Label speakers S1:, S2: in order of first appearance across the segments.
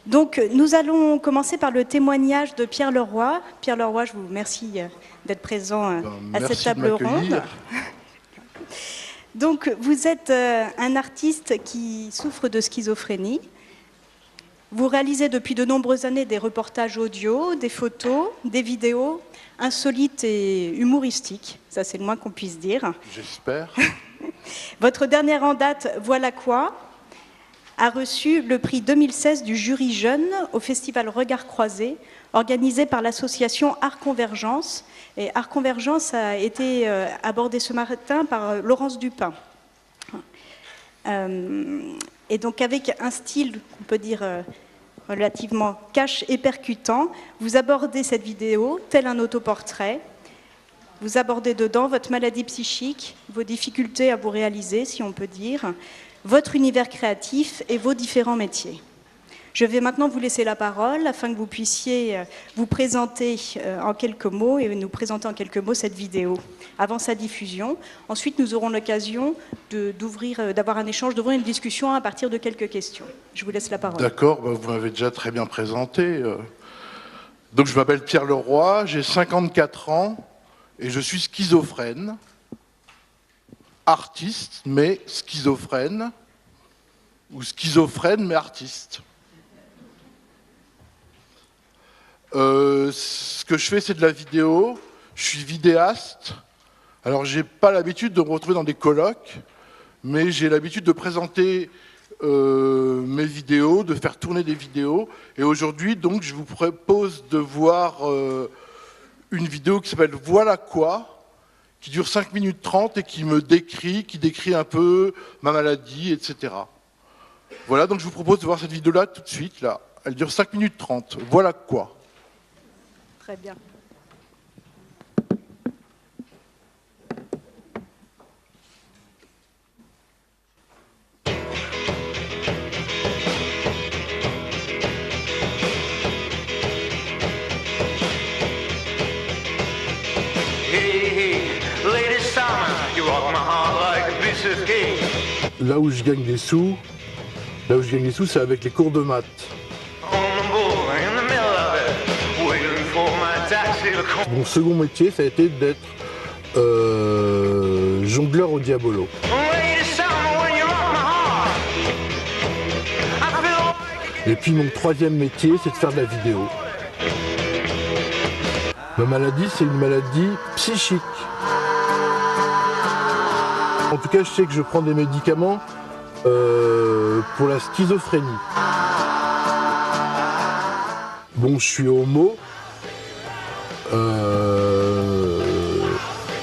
S1: Donc, nous allons commencer par le témoignage de Pierre Leroy. Pierre Leroy, je vous remercie d'être présent à cette table ronde. Donc, vous êtes un artiste qui souffre de schizophrénie. Vous réalisez depuis de nombreuses années des reportages audio, des photos, des vidéos insolites et humoristiques. Ça, c'est le moins qu'on puisse dire.
S2: J'espère.
S1: Votre dernière en date, Voilà quoi, a reçu le prix 2016 du jury jeune au festival Regard Croisé, organisé par l'association Art Convergence. Et Art Convergence a été abordé ce matin par Laurence Dupin. Et donc avec un style, on peut dire, relativement cash et percutant, vous abordez cette vidéo tel un autoportrait. Vous abordez dedans votre maladie psychique, vos difficultés à vous réaliser, si on peut dire, votre univers créatif et vos différents métiers. Je vais maintenant vous laisser la parole afin que vous puissiez vous présenter en quelques mots et nous présenter en quelques mots cette vidéo avant sa diffusion. Ensuite, nous aurons l'occasion d'avoir un échange, d'ouvrir une discussion à partir de quelques questions. Je vous laisse la parole.
S2: D'accord, vous m'avez déjà très bien présenté. Donc je m'appelle Pierre Leroy, j'ai 54 ans et je suis schizophrène. Artiste, mais schizophrène, ou schizophrène, mais artiste. Ce que je fais, c'est de la vidéo. Je suis vidéaste. Alors, j'ai pas l'habitude de me retrouver dans des colloques, mais j'ai l'habitude de présenter mes vidéos, de faire tourner des vidéos. Et aujourd'hui, donc, je vous propose de voir une vidéo qui s'appelle « Voilà quoi », qui dure 5 minutes 30 et qui décrit un peu ma maladie, etc. Voilà, donc je vous propose de voir cette vidéo-là tout de suite. Là. Elle dure 5 minutes 30. Voilà quoi.
S1: Très bien.
S2: Là où je gagne des sous, c'est avec les cours de maths. Mon second métier, ça a été d'être jongleur au diabolo. Et puis mon troisième métier, c'est de faire de la vidéo. Ma maladie, c'est une maladie psychique. En tout cas, je sais que je prends des médicaments pour la schizophrénie. Bon, je suis homo.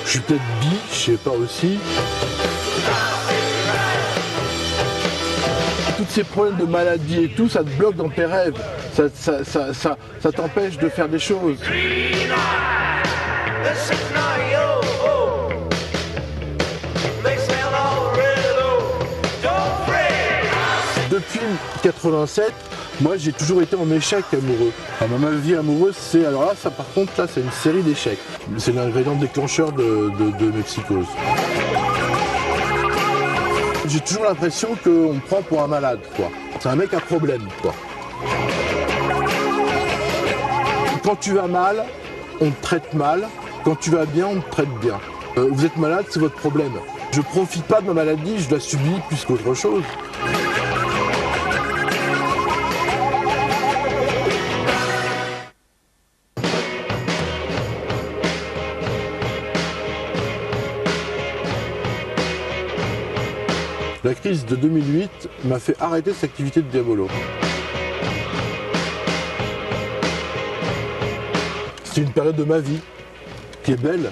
S2: Je suis peut-être bi, je sais pas aussi. Tous ces problèmes de maladie et tout, ça te bloque dans tes rêves. Ça t'empêche de faire des choses. Depuis 87, moi j'ai toujours été en échec amoureux. Alors, ma vie amoureuse, alors là, ça par contre, là, c'est une série d'échecs. C'est l'ingrédient déclencheur de mes psychoses. J'ai toujours l'impression qu'on me prend pour un malade, quoi. C'est un mec à problème, quoi. Quand tu vas mal, on te traite mal. Quand tu vas bien, on te traite bien. Vous êtes malade, c'est votre problème. Je profite pas de ma maladie, je la subis plus qu'autre chose. La crise de 2008 m'a fait arrêter cette activité de diabolo. C'est une période de ma vie qui est belle.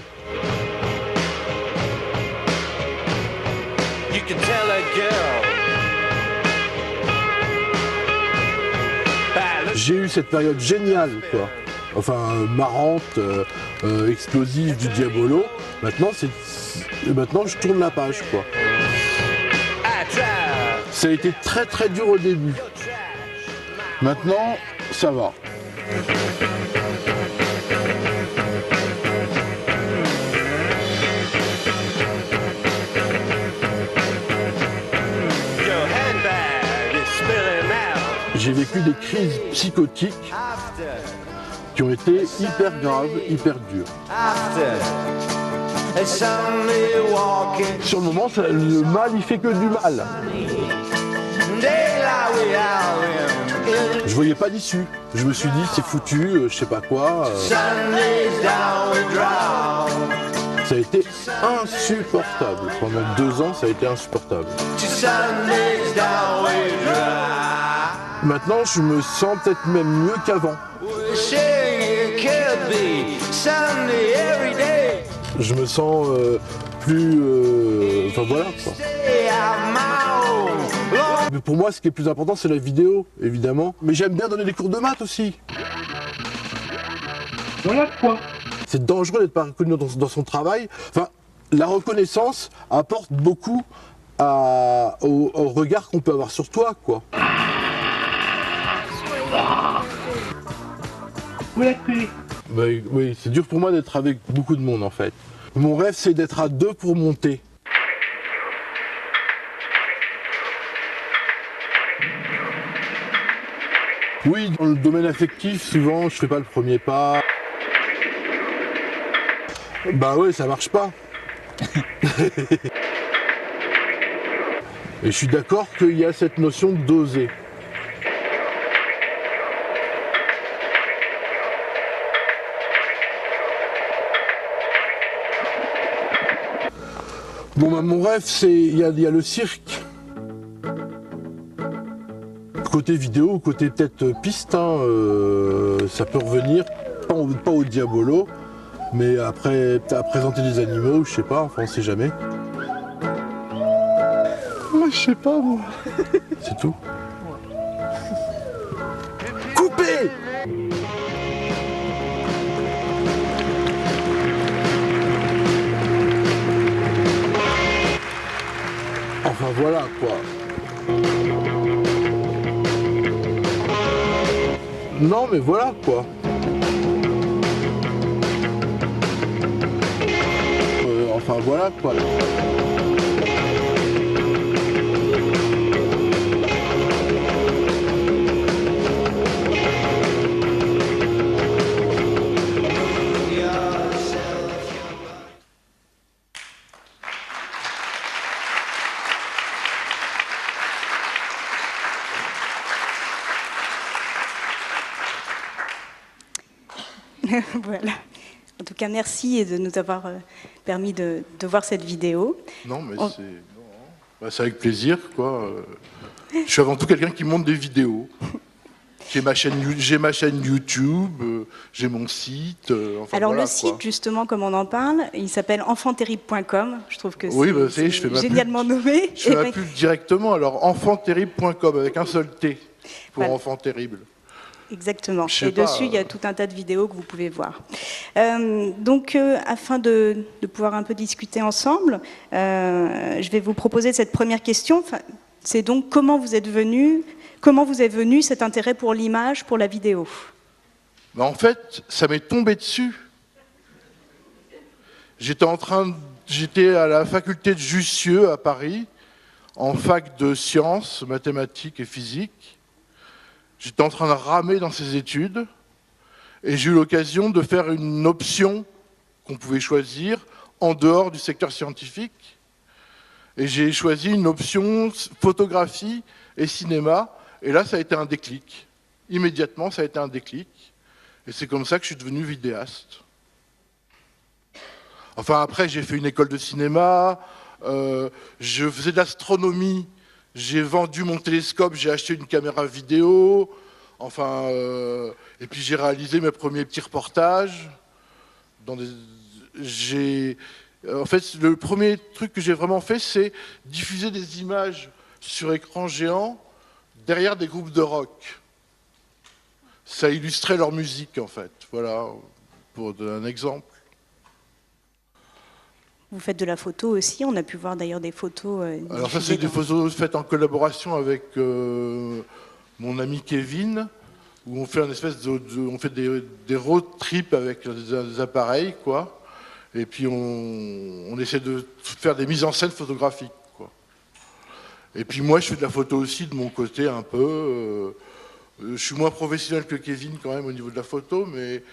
S2: J'ai eu cette période géniale, quoi. Enfin, marrante, explosive du diabolo. Maintenant, je tourne la page, quoi. Ça a été très très dur au début. Maintenant, ça va. J'ai vécu vécu des crises psychotiques qui ont été hyper graves, hyper dures. Sur le moment, le mal, il fait que du mal. Je voyais pas d'issue. Je me suis dit, c'est foutu, je sais pas quoi. Ça a été insupportable. Pendant 2 ans, ça a été insupportable. Maintenant, je me sens peut-être même mieux qu'avant. Je me sens plus... Enfin voilà quoi. Mais pour moi, ce qui est plus important, c'est la vidéo, évidemment. Mais j'aime bien donner des cours de maths aussi. Voilà quoi. C'est dangereux d'être pas reconnu dans son travail. Enfin, la reconnaissance apporte beaucoup au regard qu'on peut avoir sur toi, quoi. Où est la clé ? Bah, oui, c'est dur pour moi d'être avec beaucoup de monde, en fait. Mon rêve, c'est d'être à 2 pour monter. Oui, dans le domaine affectif, souvent, je fais pas le premier pas. Bah ouais, ça marche pas. Et je suis d'accord qu'il y a cette notion d'oser. Bon bah mon rêve, c'est il y a le cirque. Côté vidéo, côté peut-être piste, hein, ça peut revenir, pas au diabolo, mais après à présenter des animaux, je sais pas, enfin on sait jamais. Moi je sais pas moi. C'est tout. Coupez! Enfin voilà quoi. Non mais voilà quoi. Enfin voilà quoi.
S1: Voilà. En tout cas, merci de nous avoir permis de voir cette vidéo.
S2: Non, mais c'est avec plaisir, quoi. Je suis avant tout quelqu'un qui monte des vidéos. J'ai ma chaîne YouTube, j'ai mon site. Enfin,
S1: alors
S2: voilà,
S1: le site, justement, comme on en parle, il s'appelle enfantterrible.com. Je trouve que
S2: oui,
S1: c'est
S2: je fais
S1: génialement nommé.
S2: Je fais ma pub directement. Alors enfantterrible.com avec un seul T pour voilà. Enfant terrible.
S1: Exactement. Et dessus, il y a tout un tas de vidéos que vous pouvez voir. Donc, afin de pouvoir un peu discuter ensemble, je vais vous proposer cette première question. C'est donc comment vous est venu cet intérêt pour l'image, pour la vidéo?
S2: En fait, ça m'est tombé dessus. J'étais à la faculté de Jussieu à Paris, en fac de sciences, mathématiques et physique. J'étais en train de ramer dans ces études et j'ai eu l'occasion de faire une option qu'on pouvait choisir en dehors du secteur scientifique. Et j'ai choisi une option photographie et cinéma. Et là, ça a été un déclic. Immédiatement, ça a été un déclic. Et c'est comme ça que je suis devenu vidéaste. Enfin, après, j'ai fait une école de cinéma. Je faisais de l'astronomie. J'ai vendu mon télescope, j'ai acheté une caméra vidéo, enfin, et puis j'ai réalisé mes premiers petits reportages. En fait, le premier truc que j'ai vraiment fait, c'est diffuser des images sur écran géant derrière des groupes de rock. Ça illustrait leur musique, en fait. Voilà, pour donner un exemple.
S1: Vous faites de la photo aussi, on a pu voir d'ailleurs des photos.
S2: Alors ça, c'est des photos faites en collaboration avec mon ami Kevin, où on fait on fait des road trips avec des appareils, quoi. Et puis on essaie de faire des mises en scène photographiques, quoi. Et puis moi, je fais de la photo aussi de mon côté un peu. Je suis moins professionnel que Kevin quand même au niveau de la photo, mais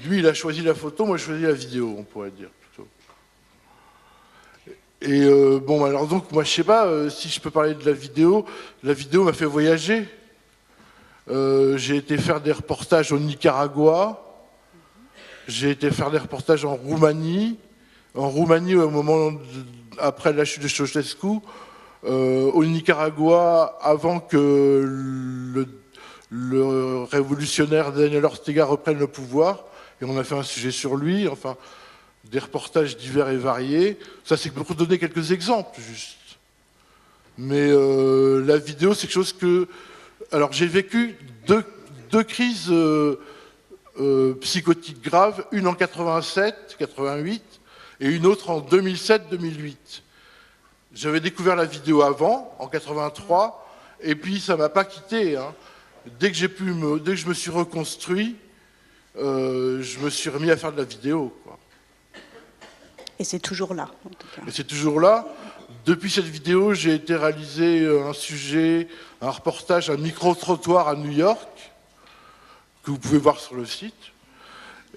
S2: lui, il a choisi la photo, moi, je choisi la vidéo, on pourrait dire plutôt. Et bon, alors donc, moi, je sais pas si je peux parler de la vidéo. La vidéo m'a fait voyager. J'ai été faire des reportages au Nicaragua. J'ai été faire des reportages en Roumanie. En Roumanie, au moment après la chute de Ceausescu. Au Nicaragua, avant que le révolutionnaire Daniel Ortega reprenne le pouvoir. Et on a fait un sujet sur lui. Enfin, des reportages divers et variés. Ça, c'est pour donner quelques exemples, juste. Mais la vidéo, c'est quelque chose que... Alors, j'ai vécu deux crises psychotiques graves, une en 87, 88, et une autre en 2007, 2008. J'avais découvert la vidéo avant, en 83, et puis ça ne m'a pas quitté. Hein. Dès que je me suis reconstruit, je me suis remis à faire de la vidéo, quoi.
S1: Et c'est toujours là, en tout cas.
S2: Et c'est toujours là. Depuis cette vidéo, j'ai été réaliser un reportage, un micro-trottoir à New York, que vous pouvez voir sur le site.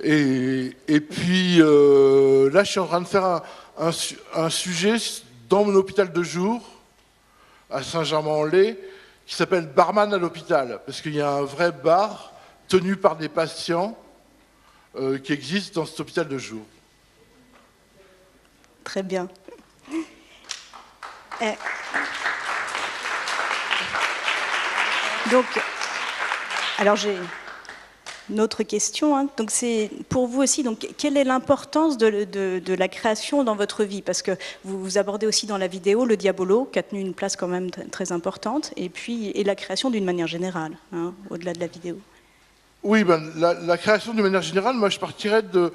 S2: Et puis là, je suis en train de faire un sujet dans mon hôpital de jour, à Saint-Germain-en-Laye, qui s'appelle Barman à l'hôpital, parce qu'il y a un vrai bar tenu par des patients qui existe dans cet hôpital de jour.
S1: Très bien. Donc, alors j'ai une autre question. Hein. Donc c'est pour vous aussi. Donc, quelle est l'importance de la création dans votre vie? Parce que vous abordez aussi dans la vidéo le Diabolo, qui a tenu une place quand même très importante, et la création d'une manière générale, hein, au-delà de la vidéo.
S2: Oui, ben, la création d'une manière générale, moi je partirais de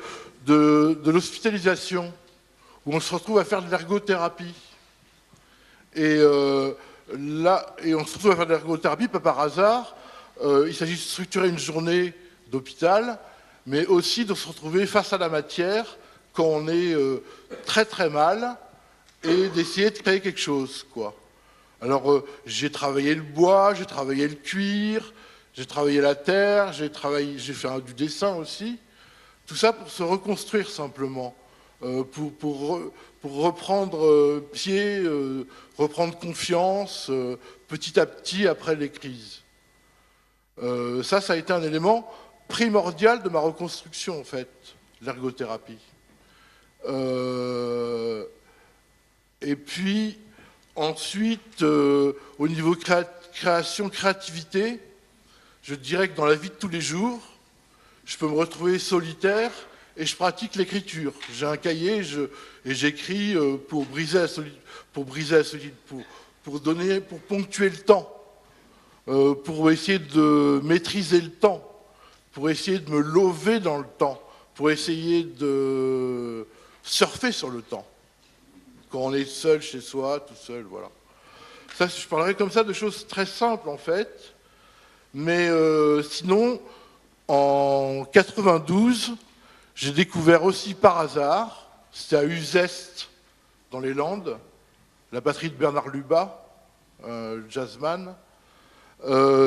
S2: l'hospitalisation, où on se retrouve à faire de l'ergothérapie. Et là, on se retrouve à faire de l'ergothérapie, pas par hasard. Il s'agit de structurer une journée d'hôpital, mais aussi de se retrouver face à la matière quand on est très très mal et d'essayer de créer quelque chose, quoi. Alors, j'ai travaillé le bois, j'ai travaillé le cuir, j'ai travaillé la terre, j'ai fait du dessin aussi. Tout ça pour se reconstruire simplement, pour reprendre pied, reprendre confiance petit à petit après les crises. Ça a été un élément primordial de ma reconstruction, en fait, l'ergothérapie. Et puis, ensuite, au niveau créativité, je dirais que dans la vie de tous les jours, je peux me retrouver solitaire et je pratique l'écriture. J'ai un cahier et j'écris pour briser la solitude, pour ponctuer le temps, pour essayer de maîtriser le temps, pour essayer de me lever dans le temps, pour essayer de surfer sur le temps. Quand on est seul chez soi, tout seul, voilà. Ça, je parlerai comme ça de choses très simples, en fait. Mais sinon, en 92, j'ai découvert aussi par hasard, c'était à Uzès, dans les Landes, la batterie de Bernard Lubat, jazzman.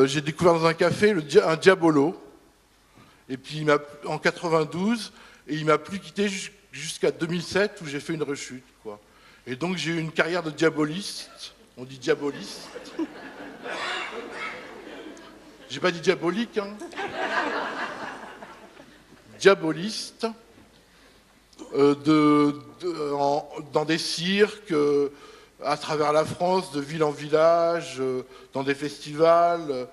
S2: J'ai découvert dans un café un Diabolo. Et puis en 92, et il m'a plus quitté jusqu'à 2007 où j'ai fait une rechute, quoi. Et donc j'ai eu une carrière de diaboliste. On dit diaboliste. J'ai pas dit diabolique, hein. Diaboliste. Dans des cirques, à travers la France, de ville en village, dans des festivals.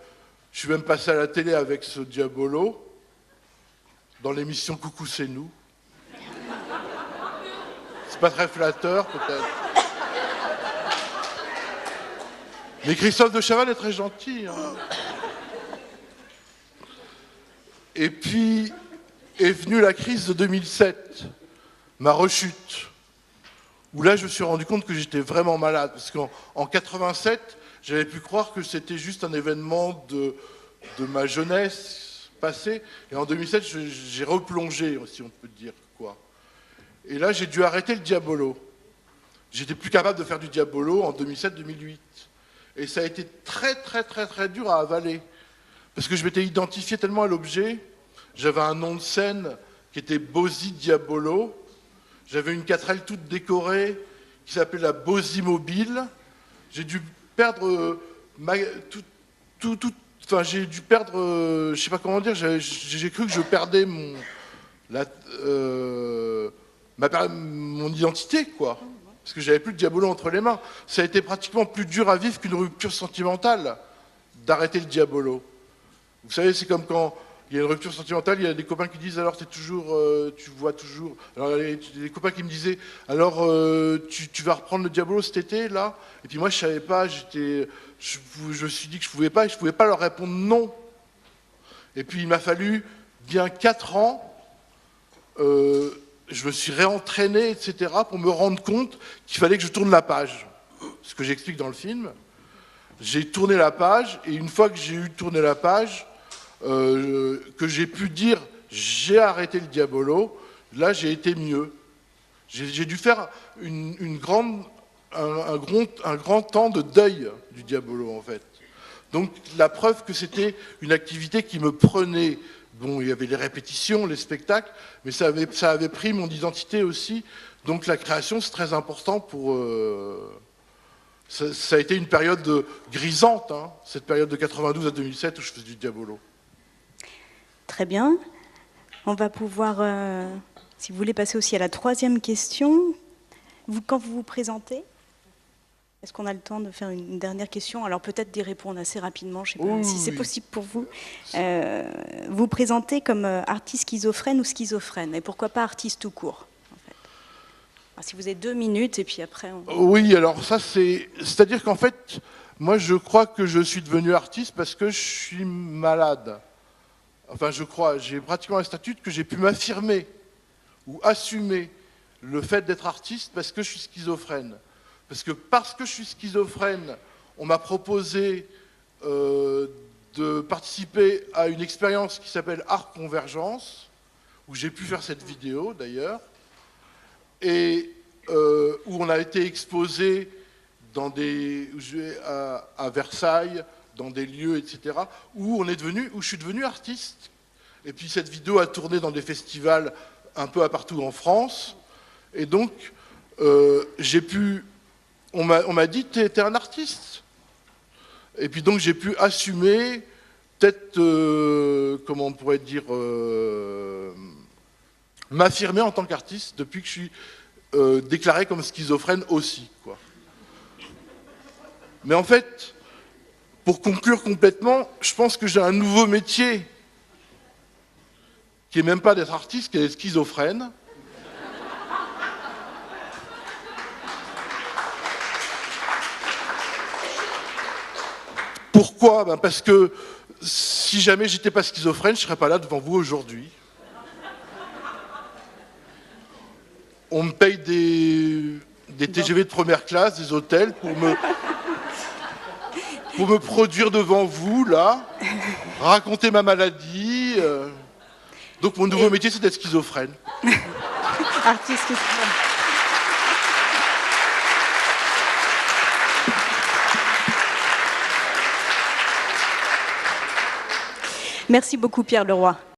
S2: Je suis même passé à la télé avec ce Diabolo, dans l'émission Coucou c'est nous. C'est pas très flatteur, peut-être. Mais Christophe de Chavannes est très gentil. Hein. Et puis est venue la crise de 2007, ma rechute, où là je me suis rendu compte que j'étais vraiment malade. Parce qu'en 87, j'avais pu croire que c'était juste un événement de ma jeunesse passée. Et en 2007, j'ai replongé, si on peut dire, quoi. Et là, j'ai dû arrêter le Diabolo. J'étais plus capable de faire du Diabolo en 2007-2008. Et ça a été très, très, très, très dur à avaler. parce que je m'étais identifié tellement à l'objet. J'avais un nom de scène qui était Bosi Diabolo. J'avais une 4L toute décorée qui s'appelait la Bosi Mobile. J'ai dû perdre enfin, j'ai dû perdre, je sais pas comment dire, j'ai cru que je perdais mon identité, quoi. Parce que j'avais plus le Diabolo entre les mains. Ça a été pratiquement plus dur à vivre qu'une rupture sentimentale, d'arrêter le Diabolo. Vous savez, c'est comme quand il y a une rupture sentimentale, il y a des copains qui disent alors tu vois toujours. Alors il y a des copains qui me disaient alors tu vas reprendre le Diabolo cet été là. Et puis moi je savais pas, je me suis dit que je pouvais pas leur répondre non. Et puis il m'a fallu bien 4 ans. Je me suis réentraîné, etc., pour me rendre compte qu'il fallait que je tourne la page. Ce que j'explique dans le film. J'ai tourné la page, et une fois que j'ai eu tourné la page, que j'ai pu dire j'ai arrêté le Diabolo, là j'ai été mieux. J'ai dû faire un grand temps de deuil du Diabolo en fait. Donc la preuve que c'était une activité qui me prenait. Bon, il y avait les répétitions, les spectacles, mais ça avait pris mon identité aussi. Donc la création c'est très important pour... Ça a été une période grisante, hein, cette période de 92 à 2007 où je faisais du Diabolo.
S1: Très bien. On va pouvoir, si vous voulez, passer aussi à la 3e question. Quand vous vous présentez, est-ce qu'on a le temps de faire une dernière question? Alors peut-être d'y répondre assez rapidement, je ne sais pas si c'est possible pour vous. Vous vous présentez comme artiste schizophrène ou schizophrène, et pourquoi pas artiste tout court en fait. Alors, si vous avez 2 minutes, et puis après...
S2: Oui, alors ça c'est-à-dire qu'en fait, moi je crois que je suis devenu artiste parce que je suis malade. Enfin je crois, j'ai pratiquement la statut que j'ai pu m'affirmer ou assumer le fait d'être artiste parce que je suis schizophrène. Parce que je suis schizophrène, on m'a proposé de participer à une expérience qui s'appelle Art Convergence, où j'ai pu faire cette vidéo d'ailleurs, et où on a été exposé à Versailles, dans des lieux, etc., où je suis devenu artiste. Et puis cette vidéo a tourné dans des festivals un peu partout en France, et donc on m'a dit t'es un artiste. Et puis donc j'ai pu assumer, peut-être, comment on pourrait dire, m'affirmer en tant qu'artiste depuis que je suis déclaré comme schizophrène aussi, quoi. Mais en fait, pour conclure complètement, je pense que j'ai un nouveau métier qui n'est même pas d'être artiste, qui est d'être schizophrène. Pourquoi? Parce que si jamais j'étais pas schizophrène, je serais pas là devant vous aujourd'hui. On me paye des TGV de première classe, des hôtels pour me produire devant vous, là, raconter ma maladie. Donc mon nouveau métier, c'est d'être schizophrène.
S1: Artiste schizophrène. Merci beaucoup Pierre Leroy.